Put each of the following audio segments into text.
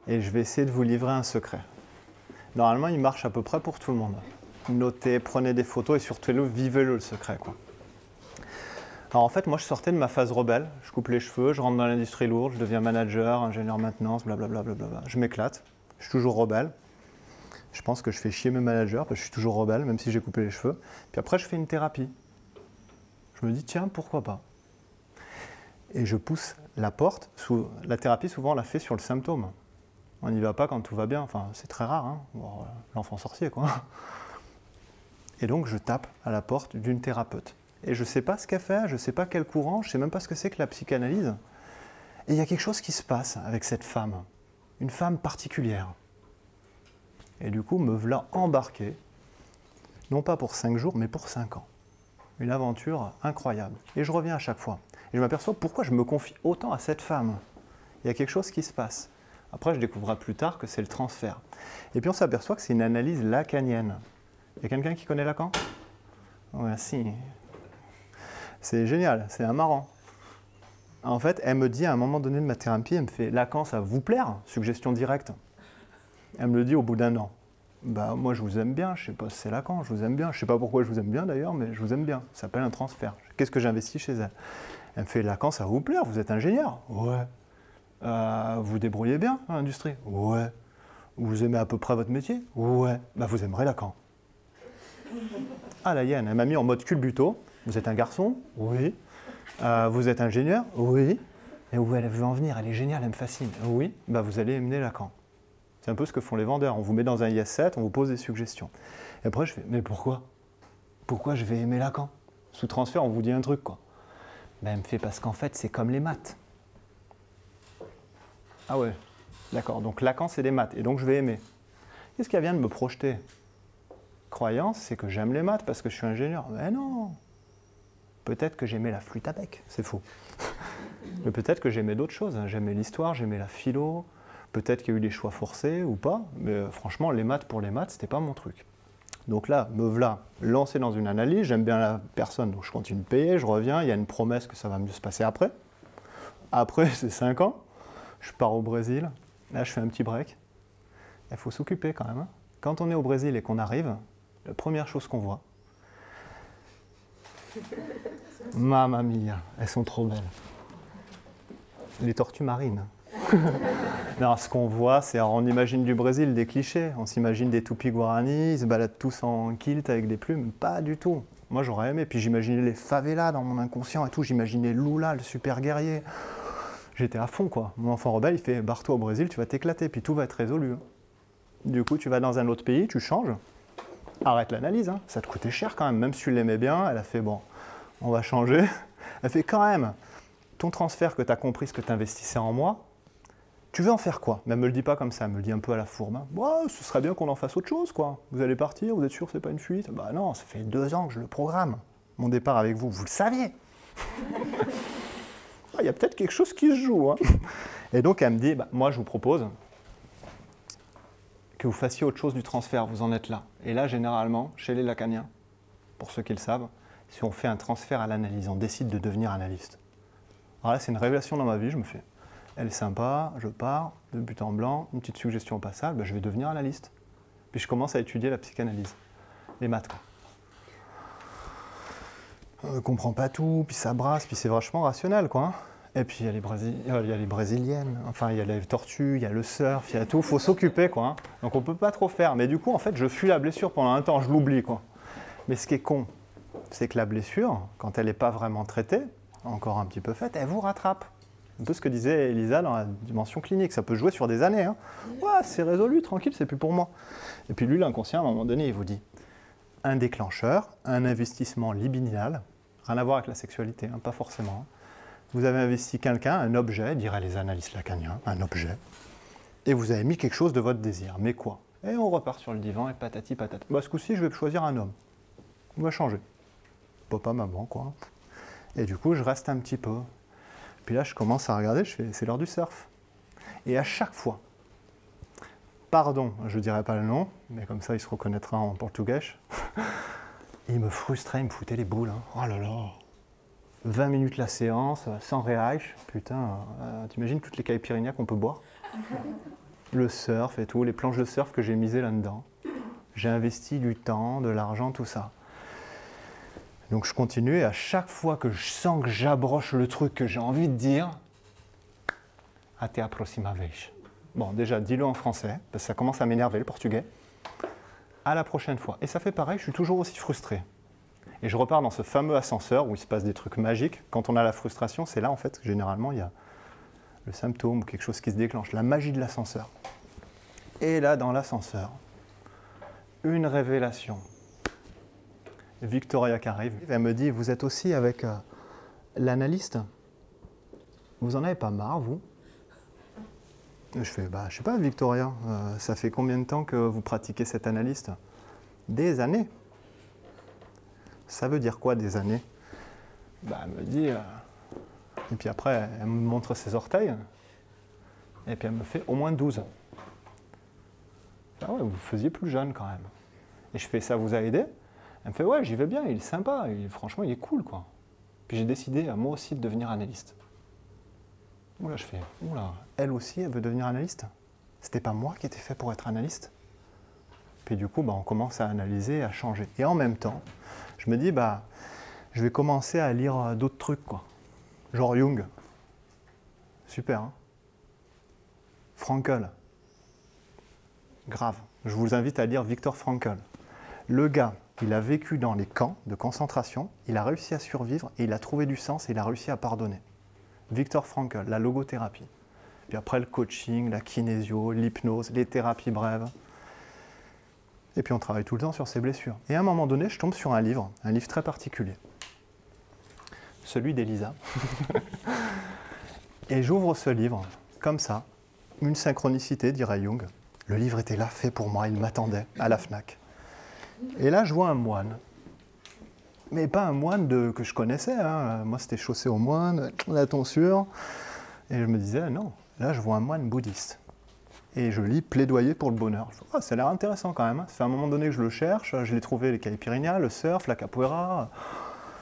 Et je vais essayer de vous livrer un secret. Normalement, il marche à peu près pour tout le monde. Notez, prenez des photos et surtout vivez-le le secret, quoi. Alors en fait, moi je sortais de ma phase rebelle, je coupe les cheveux, je rentre dans l'industrie lourde, je deviens manager, ingénieur maintenance, blablabla, blablabla. Je m'éclate, je suis toujours rebelle. Je pense que je fais chier mes managers parce que je suis toujours rebelle, même si j'ai coupé les cheveux. Puis après, je fais une thérapie. Je me dis, tiens, pourquoi pas? Et je pousse la porte. La thérapie, souvent, on la fait sur le symptôme. On n'y va pas quand tout va bien. Enfin, c'est très rare, hein. L'enfant sorcier, quoi. Et donc, je tape à la porte d'une thérapeute. Et je ne sais pas ce qu'elle fait, je ne sais pas quel courant, je ne sais même pas ce que c'est que la psychanalyse. Et il y a quelque chose qui se passe avec cette femme, une femme particulière. Et du coup, me voilà embarqué, non pas pour 5 jours, mais pour 5 ans. Une aventure incroyable. Et je reviens à chaque fois. Et je m'aperçois pourquoi je me confie autant à cette femme. Il y a quelque chose qui se passe. Après, je découvrirai plus tard que c'est le transfert. Et puis on s'aperçoit que c'est une analyse lacanienne. Il y a quelqu'un qui connaît Lacan? Ouais, si. C'est génial, c'est un marrant. En fait, elle me dit à un moment donné de ma thérapie, elle me fait « Lacan, ça vous plaire ?» Suggestion directe. Elle me le dit au bout d'1 an. Bah, moi, je vous aime bien, je sais pas si c'est Lacan, je vous aime bien. Je sais pas pourquoi je vous aime bien d'ailleurs, mais je vous aime bien. Ça s'appelle un transfert. Qu'est-ce que j'investis chez elle? Elle me fait « Lacan, ça va vous plaire, vous êtes ingénieur ?»« Ouais. Vous débrouillez bien dans l'industrie ?»« Ouais. Vous aimez à peu près votre métier ?»« Ouais. Bah, vous aimerez Lacan. » Ah, la hyène, elle m'a mis en mode culbuto. Vous êtes un garçon? Oui. Vous êtes ingénieur? Oui. Et où elle veut en venir? Elle est géniale, elle me fascine. Oui. Bah, vous allez aimer Lacan. C'est un peu ce que font les vendeurs. On vous met dans un IS7, on vous pose des suggestions. Et après, je fais, mais pourquoi? Pourquoi je vais aimer Lacan? Sous transfert, on vous dit un truc, quoi. Ben, elle me fait, parce qu'en fait, c'est comme les maths. Ah ouais, d'accord. Donc Lacan, c'est des maths. Et donc, je vais aimer. Qu'est-ce qu'elle vient de me projeter? Croyance, c'est que j'aime les maths parce que je suis ingénieur. Mais non. Peut-être que j'aimais la flûte à bec. C'est faux. Mais peut-être que j'aimais d'autres choses. J'aimais l'histoire, j'aimais la philo. Peut-être qu'il y a eu des choix forcés ou pas, mais franchement, les maths pour les maths, c'était pas mon truc. Donc là, me voilà lancé dans une analyse, j'aime bien la personne, donc je continue de payer, je reviens, il y a une promesse que ça va mieux se passer après. Après, c'est 5 ans, je pars au Brésil, là je fais un petit break. Il faut s'occuper quand même, hein. Quand on est au Brésil et qu'on arrive, la première chose qu'on voit, mamma mia, elles sont trop belles. Les tortues marines. Non, ce qu'on voit, c'est, on imagine du Brésil des clichés. On s'imagine des toupies guaranis, ils se baladent tous en kilt avec des plumes. Pas du tout. Moi, j'aurais aimé. Puis j'imaginais les favelas dans mon inconscient et tout. J'imaginais Lula, le super guerrier. J'étais à fond, quoi. Mon enfant rebelle, il fait, barre-toi au Brésil, tu vas t'éclater, puis tout va être résolu. Du coup, tu vas dans un autre pays, tu changes. Arrête l'analyse, hein. Ça te coûtait cher quand même. Même si tu l'aimais bien, elle a fait, bon, on va changer. Elle fait quand même, ton transfert que tu as compris, ce que tu investissais en moi, tu veux en faire quoi? Mais elle me le dit pas comme ça, elle me le dit un peu à la fourbe. Hein. Ouais, ce serait bien qu'on en fasse autre chose, quoi. Vous allez partir, vous êtes sûr que c'est pas une fuite? Bah non, ça fait 2 ans que je le programme. Mon départ avec vous, vous le saviez. Il y a peut-être quelque chose qui se joue. Hein. Et donc elle me dit, bah, moi je vous propose que vous fassiez autre chose du transfert, vous en êtes là. Et là, généralement, chez les lacaniens, pour ceux qui le savent, si on fait un transfert à l'analyse, on décide de devenir analyste. Alors là, c'est une révélation dans ma vie, je me fais, elle est sympa, je pars, de but en blanc, une petite suggestion au passage, ben je vais devenir analyste. Puis je commence à étudier la psychanalyse, les maths, quoi. On comprend pas tout, puis ça brasse, puis c'est vachement rationnel, quoi. Hein. Et puis il y a les brésiliennes, enfin il y a les tortues, il y a le surf, il y a tout, il faut s'occuper, quoi. Hein. Donc on peut pas trop faire. Mais du coup, en fait, je fuis la blessure pendant un temps, je l'oublie, quoi. Mais ce qui est con, c'est que la blessure, quand elle n'est pas vraiment traitée, encore un petit peu faite, elle vous rattrape. Un peu ce que disait Elisa dans la dimension clinique, ça peut jouer sur des années. Hein. Ouais, c'est résolu, tranquille, c'est plus pour moi. Et puis lui, l'inconscient, à un moment donné, il vous dit un déclencheur, un investissement libidinal, rien à voir avec la sexualité, hein, pas forcément. Hein. Vous avez investi quelqu'un, un objet, diraient les analystes lacaniens, un objet, et vous avez mis quelque chose de votre désir. Mais quoi? Et on repart sur le divan et patati patata. Bah, ce coup-ci, je vais choisir un homme. On va changer. Papa, maman, quoi. Et du coup, je reste un petit peu. Puis là, je commence à regarder, je fais, c'est l'heure du surf. Et à chaque fois, pardon, je ne dirai pas le nom, mais comme ça, il se reconnaîtra en portugais. Il me frustrait, il me foutait les boules. Hein. Oh là là! 20 minutes la séance, 100 reais, putain, t'imagines toutes les caipirinhas qu'on peut boire? Le surf et tout, les planches de surf que j'ai misées là-dedans. J'ai investi du temps, de l'argent, tout ça. Donc je continue et à chaque fois que je sens que j'abroche le truc que j'ai envie de dire, até a próxima vez. Bon, déjà, dis-le en français, parce que ça commence à m'énerver le portugais. À la prochaine fois. Et ça fait pareil, je suis toujours aussi frustré. Et je repars dans ce fameux ascenseur où il se passe des trucs magiques. Quand on a la frustration, c'est là en fait, généralement, il y a le symptôme ou quelque chose qui se déclenche, la magie de l'ascenseur. Et là, dans l'ascenseur, une révélation. Victoria qui arrive, elle me dit, vous êtes aussi avec l'analyste? Vous en avez pas marre, vous? Je fais, bah, je sais pas, Victoria, ça fait combien de temps que vous pratiquez cet analyste? Des années. Ça veut dire quoi, des années? Bah, elle me dit... Et puis après, elle me montre ses orteils. Et puis elle me fait au moins 12. Ah ouais, vous faisiez plus jeune quand même. Et je fais, ça vous a aidé? Elle me fait, ouais, j'y vais bien, il est sympa, franchement, il est cool, quoi. Puis j'ai décidé, moi aussi, de devenir analyste. Oula, je fais, oula, elle aussi, elle veut devenir analyste? C'était pas moi qui étais fait pour être analyste? Puis du coup, bah, on commence à analyser, à changer. Et en même temps, je me dis, bah, je vais commencer à lire d'autres trucs, quoi. Genre Jung. Super, hein? Frankl. Grave. Je vous invite à lire Viktor Frankl. Le gars, il a vécu dans les camps de concentration, il a réussi à survivre et il a trouvé du sens et il a réussi à pardonner. Viktor Frankl, la logothérapie. Puis après le coaching, la kinésio, l'hypnose, les thérapies brèves. Et puis on travaille tout le temps sur ses blessures. Et à un moment donné, je tombe sur un livre très particulier. Celui d'Elisa. Et j'ouvre ce livre, comme ça, une synchronicité, dirait Jung. Le livre était là, fait pour moi, il m'attendait, à la Fnac. Et là, je vois un moine. Mais pas un moine que je connaissais, hein. Moi, c'était chaussé au moine, la tonsure. Et je me disais, non, là, je vois un moine bouddhiste. Et je lis Plaidoyer pour le bonheur. Je dis, oh, ça a l'air intéressant quand même. Ça fait un moment donné que je le cherche. Je l'ai trouvé, les caipirinhas, le surf, la capoeira.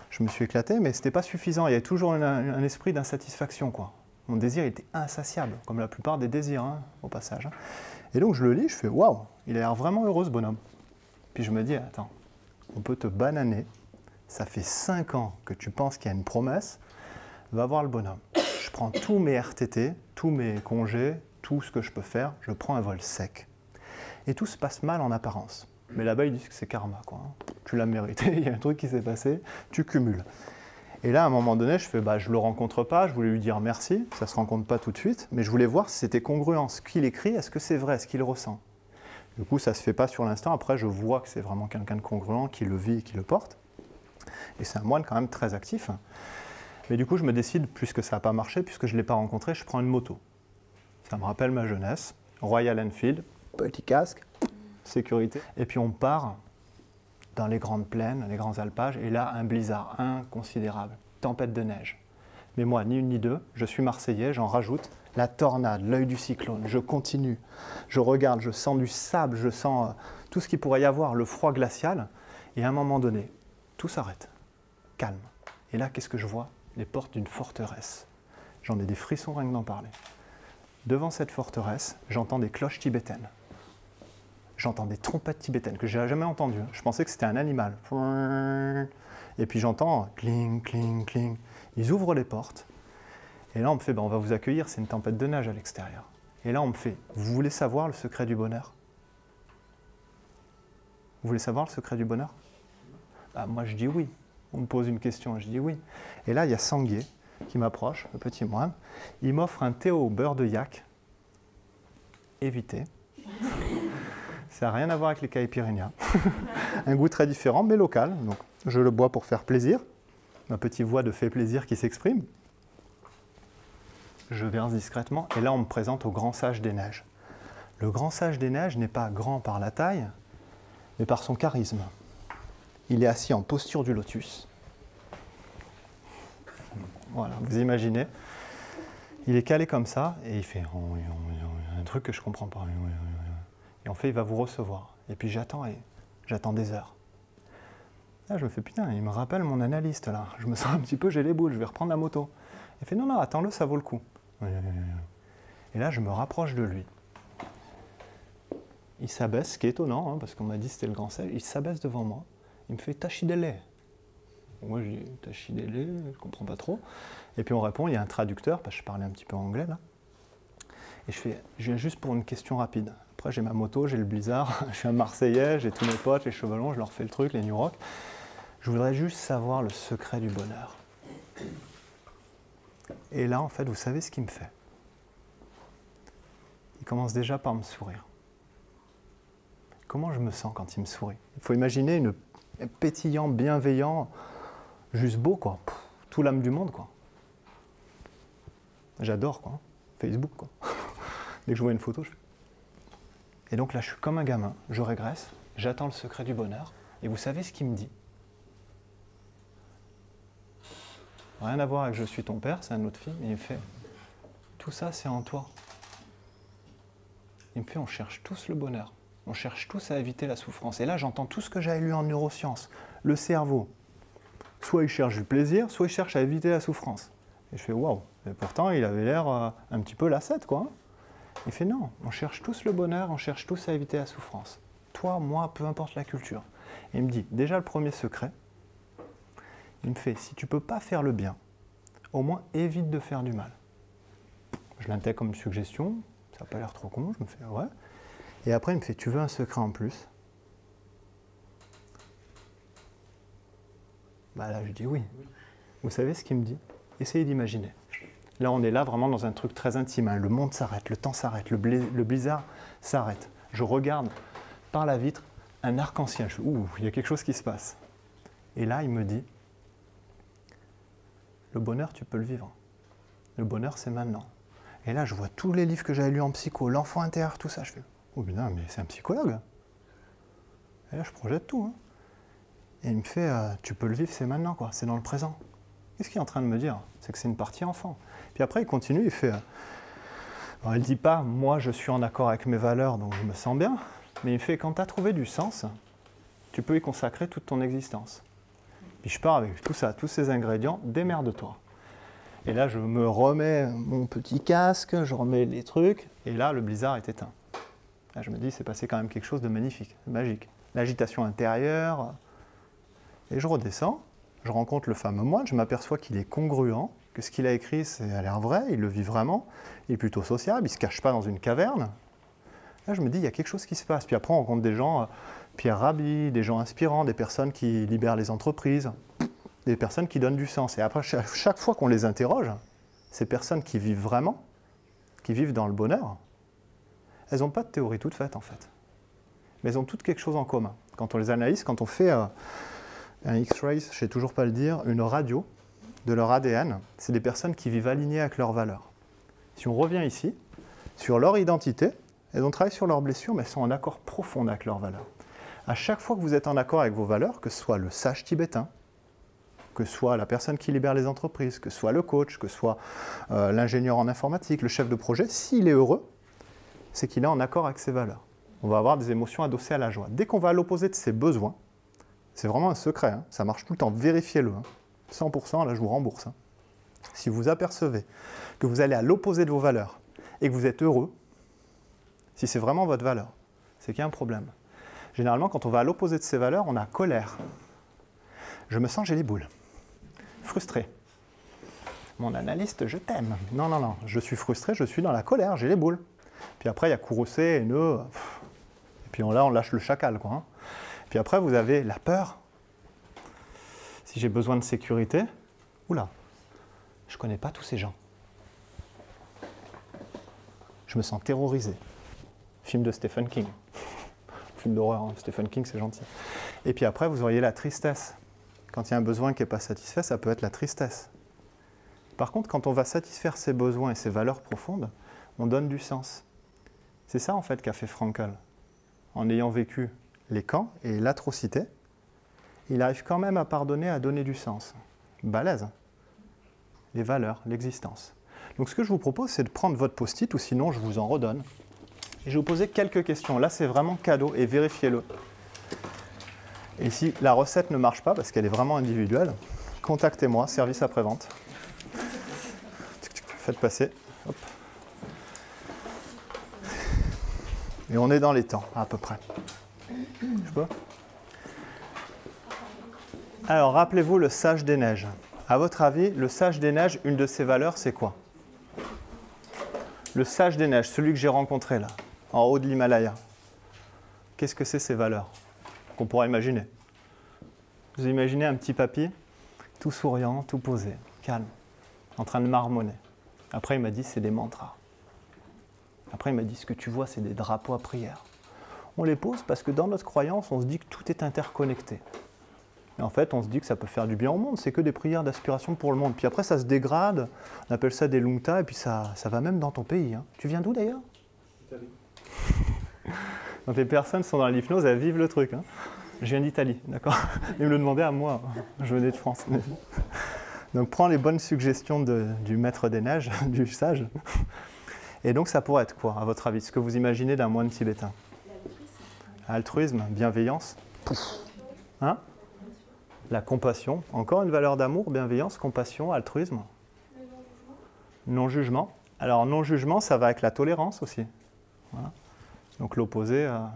Je me suis éclaté, mais ce n'était pas suffisant. Il y avait toujours un esprit d'insatisfaction, quoi. Mon désir était insatiable, comme la plupart des désirs, hein, au passage. Et donc je le lis, je fais, waouh, il a l'air vraiment heureux ce bonhomme. Puis je me dis, attends, on peut te bananer. Ça fait 5 ans que tu penses qu'il y a une promesse. Va voir le bonhomme. Je prends tous mes RTT, tous mes congés, tout ce que je peux faire, je prends un vol sec. Et tout se passe mal en apparence. Mais là-bas, ils disent que c'est karma, quoi. Tu l'as mérité, il y a un truc qui s'est passé, tu cumules. Et là, à un moment donné, je fais, bah, je ne le rencontre pas, je voulais lui dire merci, ça ne se rencontre pas tout de suite, mais je voulais voir si c'était congruent. Ce qu'il écrit, est-ce que c'est vrai, ce qu'il ressent? Du coup, ça ne se fait pas sur l'instant. Après, je vois que c'est vraiment quelqu'un de congruent, qui le vit, qui le porte. Et c'est un moine quand même très actif. Mais du coup, je me décide, puisque ça n'a pas marché, puisque je ne l'ai pas rencontré, je prends une moto. Ça me rappelle ma jeunesse. Royal Enfield, petit casque, sécurité. Et puis on part dans les grandes plaines, les grands alpages, et là, un blizzard inconsidérable, tempête de neige. Mais moi, ni une ni deux, je suis Marseillais, j'en rajoute la tornade, l'œil du cyclone, je continue, je regarde, je sens du sable, je sens tout ce qu'il pourrait y avoir, le froid glacial, et à un moment donné, tout s'arrête, calme. Et là, qu'est-ce que je vois? Les portes d'une forteresse. J'en ai des frissons rien que d'en parler. Devant cette forteresse, j'entends des cloches tibétaines. J'entends des trompettes tibétaines que je n'avais jamais entendues. Je pensais que c'était un animal. Et puis j'entends cling, cling, cling. Ils ouvrent les portes. Et là, on me fait, ben, on va vous accueillir, c'est une tempête de neige à l'extérieur. Et là, on me fait, vous voulez savoir le secret du bonheur? Vous voulez savoir le secret du bonheur? Bah, moi, je dis oui. On me pose une question, je dis oui. Et là, il y a Sanguier qui m'approche, le petit moine. Il m'offre un thé au beurre de yak. Évitez. Ça n'a rien à voir avec les caipirinhas. Un goût très différent, mais local. Donc, je le bois pour faire plaisir. Ma petite voix de fait plaisir qui s'exprime. Je verse discrètement. Et là, on me présente au grand sage des neiges. Le grand sage des neiges n'est pas grand par la taille, mais par son charisme. Il est assis en posture du lotus. Voilà, vous imaginez. Il est calé comme ça, et il fait un truc que je ne comprends pas. Et en fait, il va vous recevoir. Et puis j'attends des heures. Là, je me fais, putain, il me rappelle mon analyste, là. Je me sens un petit peu, j'ai les boules, je vais reprendre la moto. Il fait, non, attends-le, ça vaut le coup. Et là, je me rapproche de lui. il s'abaisse, ce qui est étonnant, hein, parce qu'on m'a dit que c'était le grand sel, il s'abaisse devant moi, il me fait Tachidele. Moi je dis Tachidele, je comprends pas trop. Et puis on répond, il y a un traducteur, parce que je parlais un petit peu anglais là. Et je viens juste pour une question rapide. Après j'ai ma moto, j'ai le blizzard, je suis un Marseillais, j'ai tous mes potes, les chevalons, je leur fais le truc, les New Rock. Je voudrais juste savoir le secret du bonheur. Et là en fait, vous savez ce qu'il me fait? Il commence déjà par me sourire. Comment je me sens quand il me sourit? Il faut imaginer un pétillant, bienveillant, juste beau, quoi. Pff, tout l'âme du monde, quoi. J'adore, quoi. Facebook, quoi. Dès que je vois une photo, je fais... Et donc là, je suis comme un gamin, je régresse, j'attends le secret du bonheur, et vous savez ce qu'il me dit? Rien à voir avec « Je suis ton père », c'est un autre film, et il me fait « Tout ça, c'est en toi ». Il me fait « On cherche tous le bonheur, on cherche tous à éviter la souffrance ». Et là, j'entends tout ce que j'avais lu en neurosciences. Le cerveau, soit il cherche du plaisir, soit il cherche à éviter la souffrance. Et je fais « Waouh ». Et pourtant, il avait l'air un petit peu l'ascète, quoi. Il fait « Non, on cherche tous le bonheur, on cherche tous à éviter la souffrance. Toi, moi, peu importe la culture. » Et il me dit, déjà le premier secret, il me fait « Si tu ne peux pas faire le bien, au moins évite de faire du mal. » Je l'intègre comme suggestion, ça n'a pas l'air trop con, je me fais « Ouais ». Et après, il me fait « Tu veux un secret en plus ?» Bah là, je dis oui. Vous savez ce qu'il me dit? Essayez d'imaginer. Là, on est là vraiment dans un truc très intime. Hein. Le monde s'arrête, le temps s'arrête, le blizzard s'arrête. Je regarde par la vitre un arc-en-ciel. Je fais, ouh, il y a quelque chose qui se passe. Et là, il me dit, le bonheur, tu peux le vivre. Le bonheur, c'est maintenant. Et là, je vois tous les livres que j'avais lus en psycho, l'enfant intérieur, tout ça. Je fais, oh putain, mais c'est un psychologue. Et là, je projette tout. Hein. Et il me fait, tu peux le vivre, c'est maintenant, quoi. C'est dans le présent. Qu'est-ce qu'il est en train de me dire? C'est que c'est une partie enfant. Puis après, il continue, il fait... Alors, il ne dit pas, moi, je suis en accord avec mes valeurs, donc je me sens bien. Mais il fait, quand tu as trouvé du sens, tu peux y consacrer toute ton existence. Puis je pars avec tout ça, tous ces ingrédients, démerde-toi. Et là, je me remets mon petit casque, je remets les trucs, et là, le blizzard est éteint. Là, je me dis, c'est passé quand même quelque chose de magnifique, de magique. L'agitation intérieure, et je redescends. Je rencontre le fameux moine, je m'aperçois qu'il est congruent, que ce qu'il a écrit, ça a l'air vrai, il le vit vraiment, il est plutôt sociable, il ne se cache pas dans une caverne. Là, je me dis, il y a quelque chose qui se passe. Puis après, on rencontre des gens, Pierre Rabhi, des gens inspirants, des personnes qui libèrent les entreprises, des personnes qui donnent du sens. Et après, chaque fois qu'on les interroge, ces personnes qui vivent vraiment, qui vivent dans le bonheur, elles n'ont pas de théorie toute faite, en fait. Mais elles ont toutes quelque chose en commun. Quand on les analyse, quand on fait... un X-ray, je ne sais toujours pas le dire, une radio de leur ADN, c'est des personnes qui vivent alignées avec leurs valeurs. Si on revient ici, sur leur identité, elles ont travaillé sur leurs blessures, mais elles sont en accord profond avec leurs valeurs. À chaque fois que vous êtes en accord avec vos valeurs, que ce soit le sage tibétain, que ce soit la personne qui libère les entreprises, que ce soit le coach, que ce soit l'ingénieur en informatique, le chef de projet, s'il est heureux, c'est qu'il est en accord avec ses valeurs. On va avoir des émotions adossées à la joie. Dès qu'on va à l'opposé de ses besoins, c'est vraiment un secret, hein. Ça marche tout le temps, vérifiez-le. Hein. 100%, là je vous rembourse. Hein. Si vous apercevez que vous allez à l'opposé de vos valeurs et que vous êtes heureux, si c'est vraiment votre valeur, c'est qu'il y a un problème. Généralement, quand on va à l'opposé de ses valeurs, on a colère. Je me sens, j'ai les boules. Frustré. Mon analyste, je t'aime. Non, non, non, je suis frustré, je suis dans la colère, j'ai les boules. Puis après, il y a courroucé, haineux. Et puis là, on lâche le chacal, quoi. Hein. Puis après, vous avez la peur. Si j'ai besoin de sécurité, oula, je ne connais pas tous ces gens. Je me sens terrorisé. Film de Stephen King. Film d'horreur, hein. Stephen King, c'est gentil. Et puis après, vous auriez la tristesse. Quand il y a un besoin qui n'est pas satisfait, ça peut être la tristesse. Par contre, quand on va satisfaire ses besoins et ses valeurs profondes, on donne du sens. C'est ça, en fait, qu'a fait Frankl. En ayant vécu les camps et l'atrocité, il arrive quand même à pardonner, à donner du sens. Balèze. Les valeurs, l'existence. Donc ce que je vous propose, c'est de prendre votre post-it, ou sinon je vous en redonne. Et je vais vous poser quelques questions. Là, c'est vraiment cadeau, et vérifiez-le. Et si la recette ne marche pas, parce qu'elle est vraiment individuelle, contactez-moi, service après-vente. Faites passer. Hop. Et on est dans les temps, à peu près. Je peux ? Alors, rappelez-vous le sage des neiges. À votre avis, le sage des neiges, une de ses valeurs, c'est quoi? Le sage des neiges, celui que j'ai rencontré là, en haut de l'Himalaya. Qu'est-ce que c'est ces valeurs qu'on pourrait imaginer? Vous imaginez un petit papy, tout souriant, tout posé, calme, en train de marmonner. Après, il m'a dit, c'est des mantras. Après, il m'a dit, ce que tu vois, c'est des drapeaux à prière. On les pose parce que dans notre croyance, on se dit que tout est interconnecté. Et en fait, on se dit que ça peut faire du bien au monde. C'est que des prières d'aspiration pour le monde. Puis après, ça se dégrade. On appelle ça des lungta. Et puis ça va même dans ton pays. Hein. Tu viens d'où d'ailleurs? Italie. Donc les personnes sont dans l'hypnose, elles vivent le truc. Hein. Je viens d'Italie, d'accord? Ils me le demandaient à moi. Je venais de France. Donc prends les bonnes suggestions du maître des neiges, du sage. Et donc ça pourrait être quoi, à votre avis? Ce que vous imaginez d'un moine tibétain? Altruisme, bienveillance. Hein? La compassion, encore une valeur d'amour, bienveillance, compassion, altruisme. Non-jugement. Alors non-jugement, ça va avec la tolérance aussi. Voilà. Donc l'opposé voilà,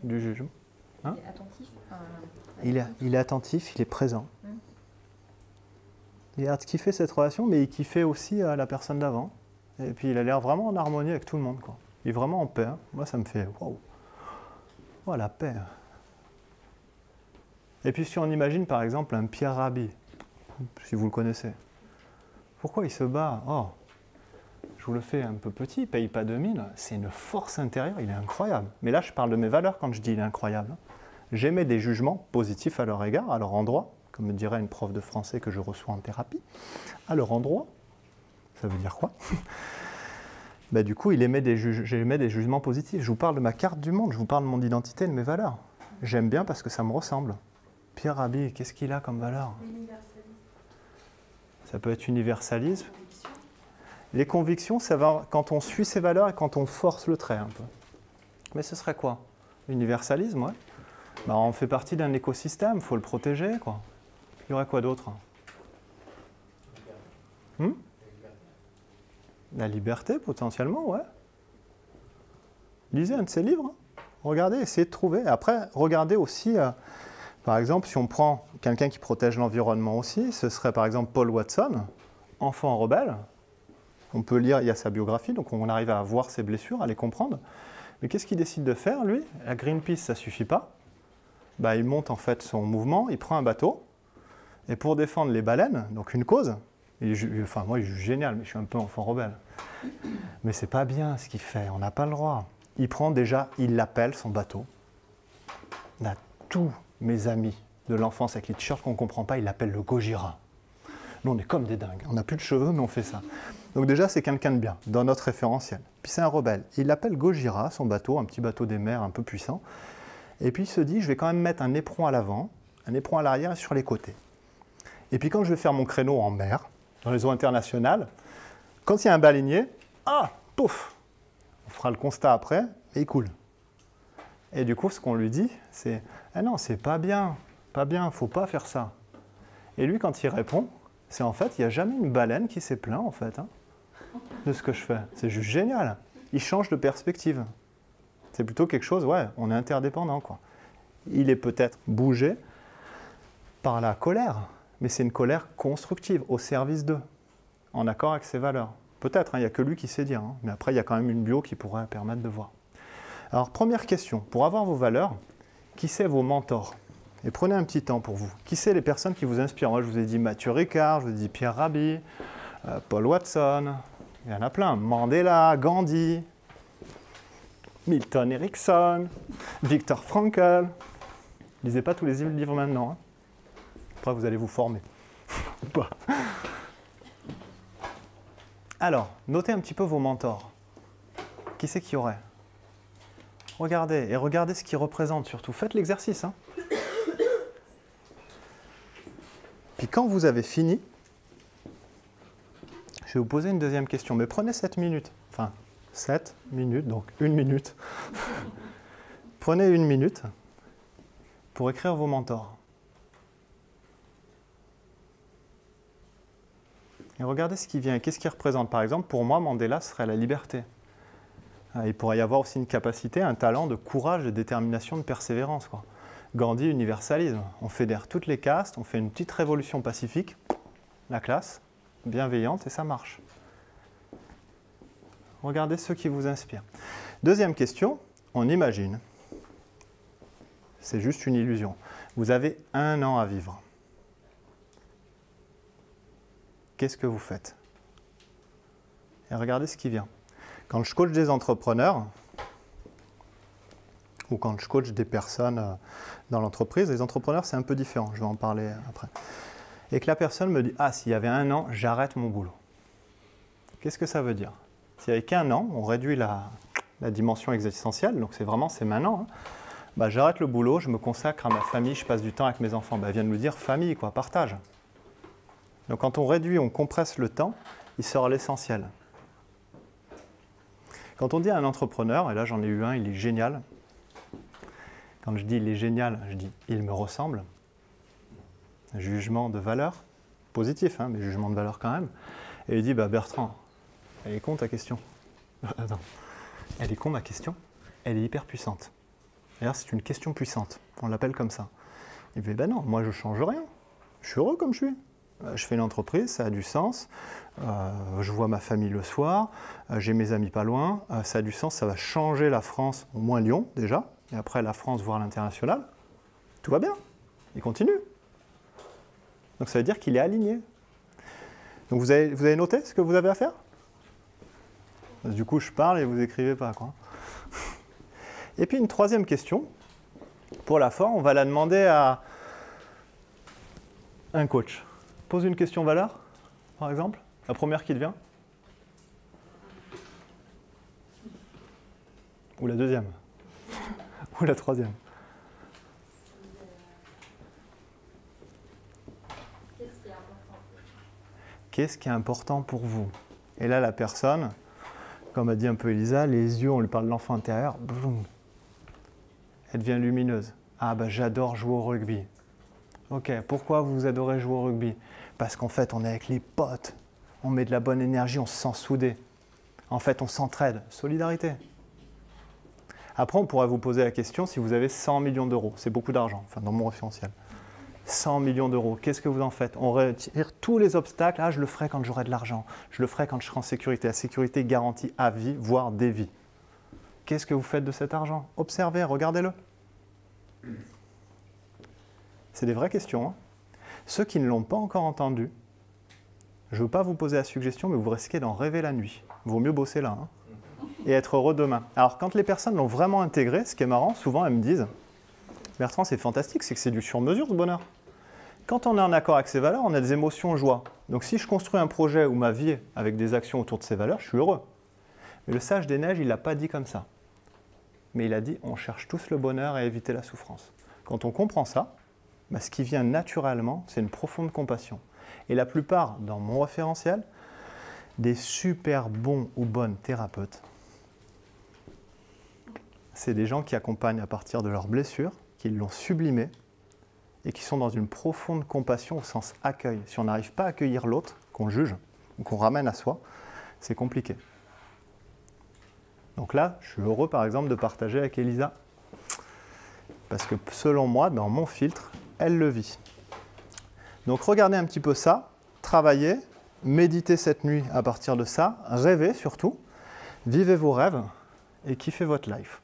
du jugement. Hein? Il est attentif. Il est attentif, il est présent. Il a l'air de kiffer cette relation, mais il kiffait aussi la personne d'avant. Et puis il a l'air vraiment en harmonie avec tout le monde, quoi. Il est vraiment en paix. Hein. Moi, ça me fait waouh. Oh, la paix. Et puis si on imagine par exemple un Pierre Rabhi, si vous le connaissez, pourquoi il se bat? Oh, je vous le fais un peu petit, il ne paye pas 2000, c'est une force intérieure, il est incroyable. Mais là, je parle de mes valeurs quand je dis il est incroyable. J'émets des jugements positifs à leur égard, à leur endroit, comme me dirait une prof de français que je reçois en thérapie. À leur endroit, ça veut dire quoi? Ben, du coup, j'émets des jugements positifs. Je vous parle de ma carte du monde, je vous parle de mon identité, de mes valeurs. J'aime bien parce que ça me ressemble. Pierre Rabhi, qu'est-ce qu'il a comme valeur? Ça peut être universalisme. Les convictions, ça va quand on suit ses valeurs et quand on force le trait un peu. Mais ce serait quoi? Universalisme, ouais. Ben, on fait partie d'un écosystème, il faut le protéger, quoi. Il y aurait quoi d'autre? La liberté, potentiellement, ouais. Lisez un de ses livres. Hein. Regardez, essayez de trouver. Après, regardez aussi, par exemple, si on prend quelqu'un qui protège l'environnement aussi, ce serait par exemple Paul Watson, enfant rebelle. On peut lire, il y a sa biographie, donc on arrive à voir ses blessures, à les comprendre. Mais qu'est-ce qu'il décide de faire, lui? La Greenpeace, ça ne suffit pas. Bah, il monte en fait son mouvement, il prend un bateau, et pour défendre les baleines, donc une cause, enfin moi je suis génial, mais je suis un peu enfant rebelle. Mais c'est pas bien ce qu'il fait, on n'a pas le droit. Il prend déjà, il l'appelle son bateau. Là, tous mes amis de l'enfance avec les t-shirts qu'on ne comprend pas, il l'appelle le Gojira. Nous on est comme des dingues, on n'a plus de cheveux mais on fait ça. Donc déjà c'est quelqu'un de bien, dans notre référentiel. Puis c'est un rebelle, il l'appelle Gojira, son bateau, un petit bateau des mers un peu puissant. Et puis il se dit, je vais quand même mettre un éperon à l'avant, un éperon à l'arrière et sur les côtés. Et puis quand je vais faire mon créneau en mer, dans les eaux internationales, quand il y a un baleinier, pouf, on fera le constat après, et il coule. Et du coup, ce qu'on lui dit, c'est « Ah non, c'est pas bien, faut pas faire ça. » Et lui, quand il répond, c'est en fait, il n'y a jamais une baleine qui s'est plaint, en fait, hein, de ce que je fais. C'est juste génial. Il change de perspective. C'est plutôt quelque chose, ouais, on est interdépendant, quoi. Il est peut-être bougé par la colère, mais c'est une colère constructive, au service d'eux, en accord avec ses valeurs. Peut-être, il n'y a que lui qui sait dire, hein, mais après, il y a quand même une bio qui pourrait permettre de voir. Alors, première question, pour avoir vos valeurs, qui c'est vos mentors? Et prenez un petit temps pour vous. Qui c'est les personnes qui vous inspirent? Moi, je vous ai dit Mathieu Ricard, je vous ai dit Pierre Rabhi, Paul Watson, il y en a plein, Mandela, Gandhi, Milton Erickson, Viktor Frankl. Lisez pas tous les livres maintenant. Hein. Après, vous allez vous former. Ou pas. Alors, notez un petit peu vos mentors. Qui c'est qu'il y aurait? Regardez, et regardez ce qu'ils représentent surtout. Faites l'exercice. Hein. Puis quand vous avez fini, je vais vous poser une deuxième question. Mais prenez 7 minutes. Enfin, 7 minutes, donc 1 minute. Prenez 1 minute pour écrire vos mentors. Et regardez ce qui vient. Qu'est-ce qu'il représente? Par exemple, pour moi, Mandela serait la liberté. Il pourrait y avoir aussi une capacité, un talent de courage, de détermination, de persévérance, quoi. Gandhi, universalisme. On fédère toutes les castes, on fait une petite révolution pacifique, la classe, bienveillante, et ça marche. Regardez ceux qui vous inspirent. Deuxième question, on imagine. C'est juste une illusion. Vous avez 1 an à vivre. Qu'est-ce que vous faites? Et regardez ce qui vient. Quand je coach des entrepreneurs, ou quand je coach des personnes dans l'entreprise, les entrepreneurs, c'est un peu différent, je vais en parler après. Et que la personne me dit « Ah, s'il y avait 1 an, j'arrête mon boulot ». Qu'est-ce que ça veut dire? S'il n'y avait qu'1 an, on réduit la dimension existentielle, donc c'est maintenant, hein. Bah, j'arrête le boulot, je me consacre à ma famille, je passe du temps avec mes enfants. Bah, elle vient de nous dire famille, quoi, partage. Donc quand on réduit, on compresse le temps, il sort l'essentiel. Quand on dit à un entrepreneur, et là j'en ai eu un, il est génial. Quand je dis il est génial, je dis il me ressemble. Jugement de valeur, positif, hein, mais jugement de valeur quand même. Et il dit bah, Bertrand, elle est con ta question. Attends, elle est con ma question, elle est hyper puissante. D'ailleurs c'est une question puissante, on l'appelle comme ça. Il me dit ben non, moi je ne change rien, je suis heureux comme je suis. Je fais une entreprise, ça a du sens, je vois ma famille le soir, j'ai mes amis pas loin, ça a du sens, ça va changer la France, au moins Lyon déjà, et après la France, voire l'international. Tout va bien, il continue. Donc ça veut dire qu'il est aligné. Donc vous avez noté ce que vous avez à faire? Du coup je parle et vous écrivez pas, quoi. Et puis une troisième question, pour la forme, on va la demander à un coach. Pose une question valeur, par exemple. La première qui te vient. Ou la deuxième. Ou la troisième. Qu'est-ce qui est important pour vous? Et là, la personne, comme a dit un peu Elisa, les yeux, on lui parle de l'enfant intérieur, boum, elle devient lumineuse. Ah, bah j'adore jouer au rugby. Ok, pourquoi vous adorez jouer au rugby? Parce qu'en fait, on est avec les potes, on met de la bonne énergie, on se sent soudé. En fait, on s'entraide, solidarité. Après, on pourrait vous poser la question si vous avez 100 millions d'euros. C'est beaucoup d'argent, enfin dans mon référentiel. 100 millions d'euros, qu'est-ce que vous en faites? On retire tous les obstacles. Ah, je le ferai quand j'aurai de l'argent. Je le ferai quand je serai en sécurité. La sécurité garantit à vie, voire des vies. Qu'est-ce que vous faites de cet argent? Observez, regardez-le. C'est des vraies questions, hein. Ceux qui ne l'ont pas encore entendu, je ne veux pas vous poser la suggestion, mais vous risquez d'en rêver la nuit. Il vaut mieux bosser là, hein, et être heureux demain. Alors, quand les personnes l'ont vraiment intégré, ce qui est marrant, souvent elles me disent « Bertrand, c'est fantastique, c'est que c'est du sur-mesure ce bonheur. » Quand on est en accord avec ses valeurs, on a des émotions joie. Donc si je construis un projet ou ma vie avec des actions autour de ces valeurs, je suis heureux. Mais le sage des neiges, il ne l'a pas dit comme ça. Mais il a dit « On cherche tous le bonheur et éviter la souffrance. » Quand on comprend ça, bah, ce qui vient naturellement, c'est une profonde compassion. Et la plupart, dans mon référentiel, des super bons ou bonnes thérapeutes, c'est des gens qui accompagnent à partir de leurs blessures, qui l'ont sublimé et qui sont dans une profonde compassion au sens accueil. Si on n'arrive pas à accueillir l'autre, qu'on juge ou qu'on ramène à soi, c'est compliqué. Donc là, je suis heureux par exemple de partager avec Elisa. Parce que selon moi, dans mon filtre, elle le vit. Donc regardez un petit peu ça, travaillez, méditez cette nuit à partir de ça, rêvez surtout, vivez vos rêves et kiffez votre life.